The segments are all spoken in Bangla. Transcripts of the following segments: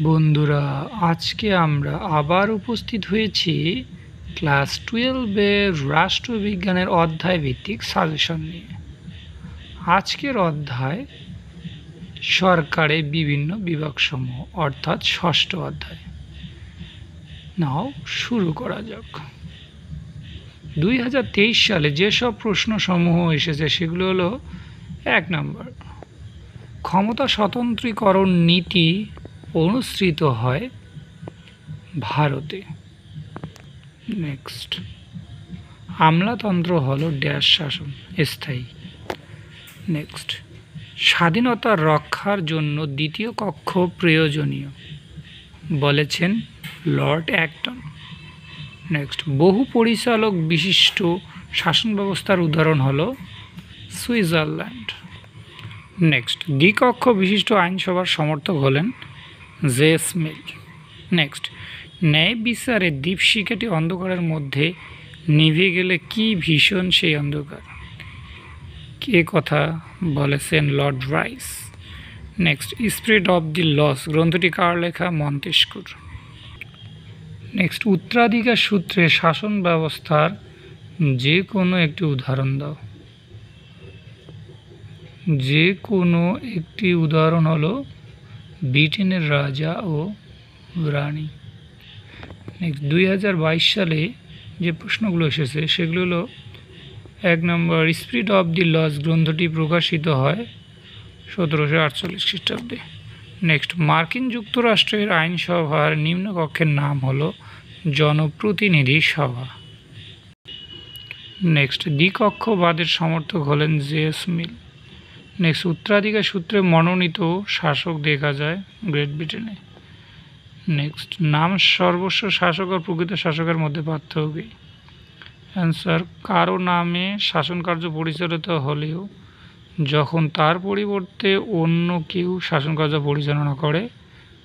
বন্ধুরা, আজকে আমরা আবার উপস্থিত হয়েছি ক্লাস 12-এর রাষ্ট্রবিজ্ঞানের অধ্যায় ভিত্তিক সাজেশন নিয়ে। আজকের অধ্যায় সরকারের বিভিন্ন বিভাগসমূহ, অর্থাৎ ষষ্ঠ অধ্যায়। নাও শুরু করা যাক। 2023 সালে যেসব প্রশ্নসমূহ এসেছে সেগুলো হলো: 1 নম্বর, ক্ষমতা স্বতন্ত্রীকরণ নীতি অনুসৃত হয় ভারতে। নেক্সট, আমলাতন্ত্র হলো ড্যাশ শাসন, স্থায়ী। নেক্সট, স্বাধীনতা রক্ষার জন্য দ্বিতীয় কক্ষ প্রয়োজনীয়, বলেছেন লর্ড অ্যাক্টন। নেক্সট, বহু পরিচালক বিশিষ্ট শাসন ব্যবস্থার উদাহরণ হলো সুইজারল্যান্ড। নেক্সট, দ্বিকক্ষ বিশিষ্ট আইনসভার সমর্থক হলেন জেস মিল। নেক্সট, ন্যায় বিচারের দীপশিখাটি অন্ধকারের মধ্যে নিভে গেলে কি ভীষণ সেই অন্ধকার, কে কথা বলেছেন Lord Rice. Next, spirit of the laws গ্রন্থটি কার লেখা? মন্তেস্কুর। নেক্সট, উত্তরাধিকার সূত্রে শাসন ব্যবস্থার যে কোনো একটি উদাহরণ দাও। যে কোনো একটি উদাহরণ হলো ব্রিটেনের রাজা ও রানী। নেক্সট, 2022 সালে যে প্রশ্নগুলো এসেছে সেগুলো হলো: 1 নম্বর, স্পিরিট অফ দি লস গ্রন্থটি প্রকাশিত হয় 1748 খ্রিস্টাব্দে। নেক্সট, মার্কিন যুক্তরাষ্ট্রের আইনসভার নিম্নকক্ষের নাম হলো জনপ্রতিনিধি সভা। নেক্সট, দ্বিকক্ষবাদের সমর্থক হলেন জেস মিল। নেক্সট, উত্তরাধিকার সূত্রে মনোনীত শাসক দেখা যায় গ্রেট ব্রিটেনে। নেক্সট, নাম সর্বস্ব শাসক ও প্রকৃত শাসকের মধ্যে পার্থক্য কী? অ্যান্সার, কারো নামে শাসনকার্য পরিচালিত হলেও যখন তার পরিবর্তে অন্য কেউ শাসনকার্য পরিচালনা করে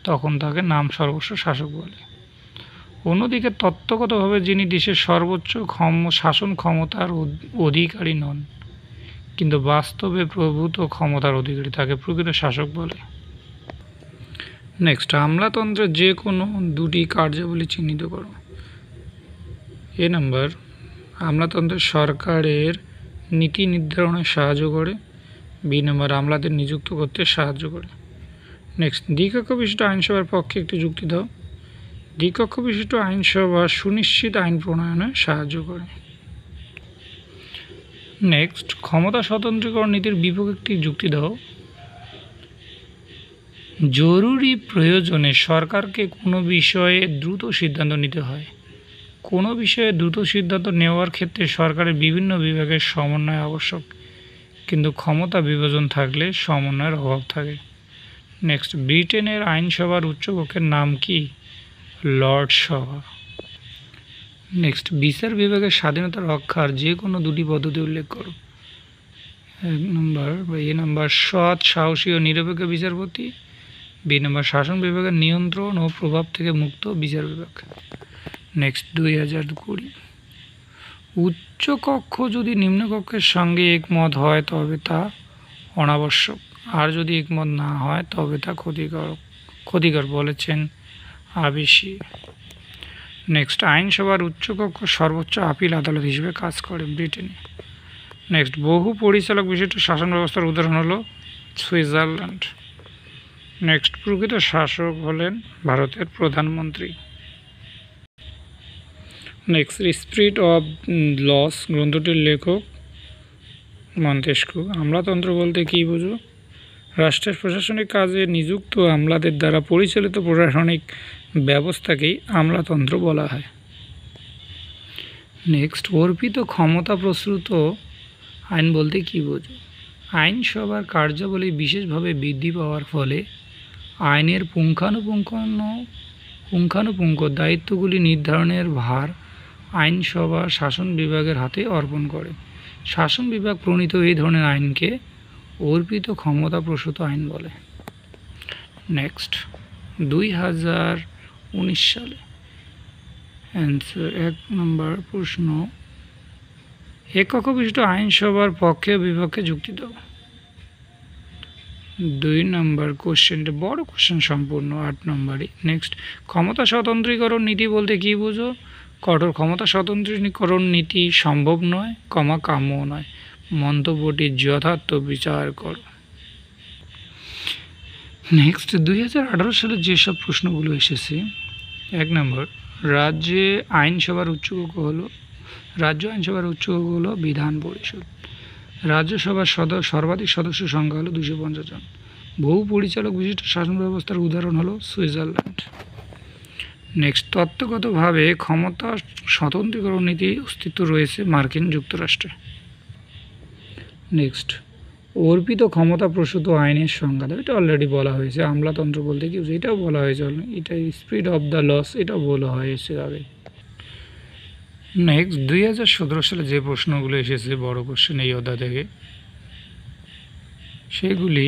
তখন তাকে নাম সর্বস্ব শাসক বলে। অন্যদিকে তত্ত্বগতভাবে যিনি দেশের সর্বোচ্চ শাসন ক্ষমতার অধিকারী নন কিন্তু বাস্তবে প্রভূত ক্ষমতার অধিকারী তাকে প্রকৃত শাসক বলে। নেক্সট, আমলাতন্ত্রের যে কোনো দুটি কার্যাবলী চিহ্নিত করো। এ নাম্বার, আমলাতন্ত্রের সরকারের নীতি নির্ধারণে সাহায্য করে। বি নাম্বার, আমলাদের নিযুক্ত করতে সাহায্য করে। নেক্সট, দ্বিকক্ষ বিশিষ্ট আইনসভার পক্ষে একটি যুক্তি দাও। দ্বিকক্ষ বিশিষ্ট আইনসভা সুনিশ্চিত আইন প্রণয়নে সাহায্য করে। নেক্সট, ক্ষমতা স্বতন্ত্রীকরণ নীতির বিপক্ষে একটি যুক্তি দাও। জরুরি প্রয়োজনে সরকারকে কোনো বিষয়ে দ্রুত সিদ্ধান্ত নিতে হয়। কোনো বিষয়ে দ্রুত সিদ্ধান্ত নেওয়ার ক্ষেত্রে সরকারের বিভিন্ন বিভাগের সমন্বয় আবশ্যক, কিন্তু ক্ষমতা বিভাজন থাকলে সমন্বয়ের অভাব থাকে। নেক্সট, ব্রিটেনের আইনসভার উচ্চকক্ষের নাম কি? লর্ড সভা। নেক্সট, বিচার বিভাগের স্বাধীনতা রক্ষার যে কোনো দুটি পদ্ধতি উল্লেখ করো। এ নাম্বার, সৎ, সাহসী ও নিরপেক্ষ বিচারপতি। বি নাম্বার, শাসন বিভাগের নিয়ন্ত্রণ ও প্রভাব থেকে মুক্ত বিচার বিভাগ। নেক্সট, 2020, উচ্চকক্ষ যদি নিম্নকক্ষের সঙ্গে একমত হয় তবে তা অনাবশ্যক, আর যদি একমত না হয় তবে তা ক্ষতিকর বলেছেন আবিসি। নেক্সট, আইনসভার উচ্চকক্ষ সর্বোচ্চ আপিল আদালত হিসেবে কাজ করে ব্রিটেনে। নেক্সট, বহু পরিচালক বিশিষ্ট শাসন ব্যবস্থার উদাহরণ হলো সুইজারল্যান্ড। নেক্সট, প্রকৃত শাসক হলেন ভারতের প্রধানমন্ত্রী। নেক্সট, স্পিরিট অফ লস গ্রন্থটির লেখক মন্তেস্কু। আমলাতন্ত্র বলতে কী বোঝো? রাষ্ট্রের প্রশাসনিক কাজে নিযুক্ত আমলাদের দ্বারা পরিচালিত প্রশাসনিক ব্যবস্থাকেই আমলাতন্ত্র বলা হয়। নেক্সট, অর্পিত ক্ষমতা প্রসূত আইন বলতে কী বোঝো? আইনসভার কার্যাবলী বিশেষভাবে বৃদ্ধি পাওয়ার ফলে আইনের পুঙ্খানুপুঙ্খ দায়িত্বগুলি নির্ধারণের ভার আইনসভা শাসন বিভাগের হাতে অর্পণ করে। শাসন বিভাগ প্রণীত এই ধরনের আইনকে অর্পিত ক্ষমতা প্রসূত আইন বলে। নেক্সট, 2019 সালে অ্যান্সার 1 নম্বর প্রশ্ন, একক বিশিষ্ট আইনসভার পক্ষে বিপক্ষে যুক্তি দাও। 2 নম্বর কোশ্চেনটা বড় কোশ্চেন সম্পূর্ণ 8 নম্বরই। নেক্সট, ক্ষমতা স্বতন্ত্রীকরণ নীতি বলতে কী বুঝো? কঠোর ক্ষমতা স্বতন্ত্রীকরণ নীতি সম্ভব নয়, কাম্য নয়। মন্তব্যটি যথার্থ বিচার করো। নেক্সট, 2018 সালে যেসব প্রশ্নগুলো এসেছে, 1 নম্বর, রাজ্য আইনসভার উচ্চকক্ষ হলো বিধান পরিষদ। রাজ্যসভার সর্বাধিক সদস্য সংখ্যা হলো 250 জন। বহু পরিচালক বিশিষ্ট শাসন ব্যবস্থার উদাহরণ হলো সুইজারল্যান্ড। নেক্সট, তত্ত্বগতভাবে ক্ষমতা স্বতন্ত্রীকরণ নীতি অস্তিত্ব রয়েছে মার্কিন যুক্তরাষ্ট্রে। নেক্সট, অর্পিত ক্ষমতা প্রসূত আইনের সংজ্ঞা দাও। এটা অলরেডি বলা হয়েছে। আমলাতন্ত্র বলতে কি এটাও বলা হয়েছে, এটা স্পিড অফ দ্য লস, এটাও বলা হয়েছে আগে। নেক্সট, 2017 সালে যে প্রশ্নগুলো এসেছে বড় কোশ্চেন এই অধ্যায় থেকে, সেগুলি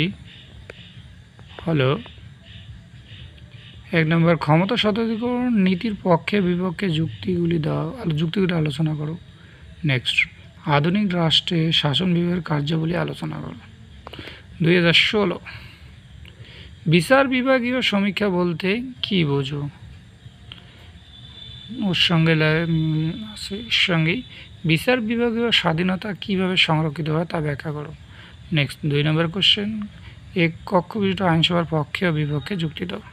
হলো 1 নম্বর, ক্ষমতা স্বতন্ত্রীকরণ নীতির পক্ষে বিপক্ষে যুক্তিগুলি আলোচনা করো। নেক্সট, আধুনিক রাষ্ট্রে শাসন বিভাগের কার্যাবলী আলোচনা করো। 2016, বিচার বিভাগীয় সমীক্ষা বলতে কি বোঝো? ওর সঙ্গে বিচার বিভাগীয় স্বাধীনতা কিভাবে সংরক্ষিত হয় তা ব্যাখ্যা করো। নেক্সট, 2 নম্বর কোশ্চেন, এক কক্ষ বিশিষ্ট আইনসভার পক্ষে ও বিপক্ষে যুক্তি দাও।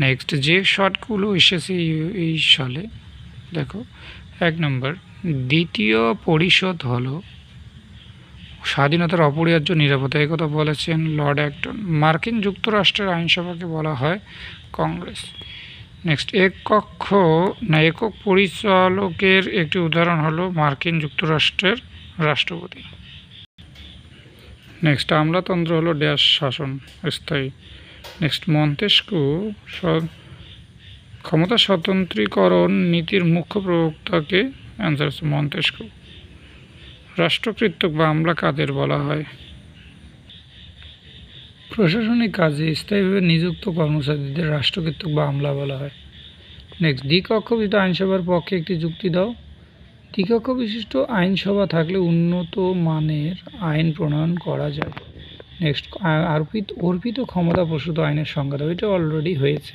নেক্সট, যে শর্টগুলো এসেছে এই সালে দেখো, 1 নম্বর, দ্বিতীয় পরিষদ হলো স্বাধীনতার অপরিহার্য নিরাপত্তা, এই কথা বলেছেন লর্ড অ্যাক্টন। মার্কিন যুক্তরাষ্ট্রের আইনসভাকে বলা হয় কংগ্রেস। নেক্সট, একক পরিচালকের একটি উদাহরণ হলো মার্কিন যুক্তরাষ্ট্রের রাষ্ট্রপতি। নেক্সট, আমলাতন্ত্র হলো ড্যাশ শাসন স্থায়ী। নেক্সট, মন্তেস্কু ক্ষমতা স্বতন্ত্রীকরণ নীতির মুখ্য প্রবক্তাকে? অ্যান্সার হচ্ছে মন্তেস্কু। রাষ্ট্রকৃতক বা আমলা কাদের বলা হয়? প্রশাসনিক কাজে স্থায়ীভাবে নিযুক্ত কর্মচারীদের রাষ্ট্রকৃতক বা আমলা বলা হয়। নেক্সট, দ্বিকক্ষ বিশিষ্ট আইনসভার পক্ষে একটি যুক্তি দাও। দ্বিকক্ষ বিশিষ্ট আইনসভা থাকলে উন্নত মানের আইন প্রণয়ন করা যায়। নেক্সট, অর্পিত ক্ষমতা প্রসূত আইনের সংজ্ঞা দাও। এটা অলরেডি হয়েছে।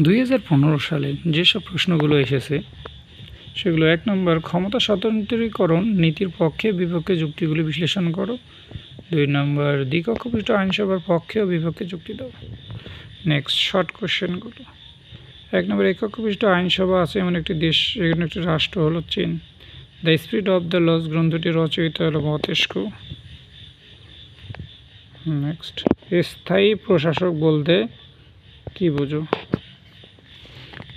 2015 সালে যেসব প্রশ্নগুলো এসেছে সেগুলো, 1 নম্বর, ক্ষমতা স্বতন্ত্রীকরণ নীতির পক্ষে বিপক্ষে যুক্তিগুলি বিশ্লেষণ করো। 2 নম্বর, দ্বিকক্ষ বিশিষ্ট আইনসভার পক্ষে ও বিপক্ষে যুক্তি দাও। নেক্সট, শর্ট কোশ্চেনগুলো, 1 নম্বর, একক বিশিষ্ট আইনসভা আছে এমন একটি দেশ, এখানে একটি রাষ্ট্র হলো চীন। The spirit of the laws গ্রন্থটি রচয়িতা হলো মন্তেস্কু। নেক্সট, স্থায়ী প্রশাসক বলতে কি বোঝো?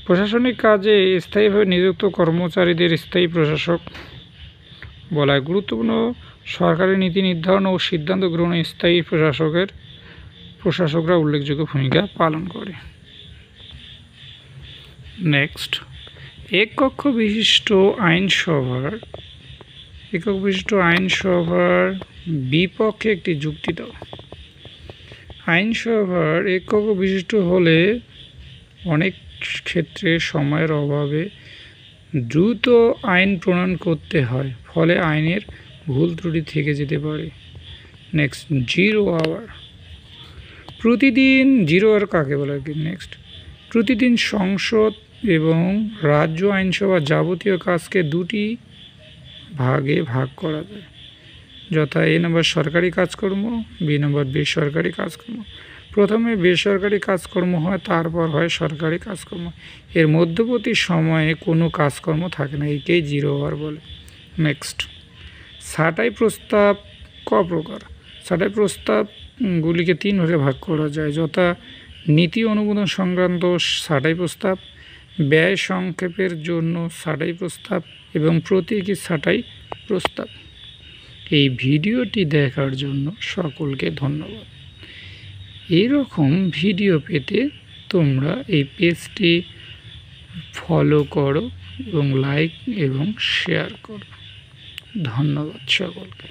প্রশাসনিক কাজে স্থায়ীভাবে নিযুক্ত কর্মচারীদের স্থায়ী প্রশাসক বলা হয়। গুরুত্বপূর্ণ সরকারি নীতি নির্ধারণ ও সিদ্ধান্ত গ্রহণে স্থায়ী প্রশাসকরা উল্লেখযোগ্য ভূমিকা পালন করে। নেক্সট, একক বিশিষ্ট আইনসভার বিপক্ষে একটি যুক্তি দাও। আইনসভার একক বিশিষ্ট হলে অনেক ক্ষেত্রে সময়ের অভাবে দ্রুত আইন প্রণয়ন করতে হয়, ফলে আইনের ভুল ত্রুটি থেকে যেতে পারে। নেক্সট, 0 আওয়ার প্রতিদিন 0 আওয়ার কাকে বলে? নেক্সট, প্রতিদিন সংসদ এবং রাজ্য আইনসভা যাবতীয় কাজকে 2টি ভাগে ভাগ করা যায়, যথা A নম্বর সরকারি কাজকর্ম, B নম্বর বেসরকারি কাজকর্ম। প্রথমে বেসরকারি কাজকর্ম হয়, তারপর হয় সরকারি কাজকর্ম। এর মধ্যবর্তী সময়ে কোনো কাজকর্ম থাকে না, একেই 0 আওয়ার বলে। নেক্সট, ছাঁটাই প্রস্তাব প্রকার? ছাঁটাই প্রস্তাবগুলিকে 3 ভাগে ভাগ করা যায়, যথা নীতি অনুমোদন সংক্রান্ত ছাঁটাই প্রস্তাব, ব্যয় সংক্ষেপের জন্য ছাঁটাই প্রস্তাব এবং প্রতীকী ছাঁটাই প্রস্তাব। এই ভিডিওটি দেখার জন্য সকলকে ধন্যবাদ। এইরকম ভিডিও পেতে তোমরা এই পেজটি ফলো করো এবং লাইক এবং শেয়ার করো। ধন্যবাদ সকলকে।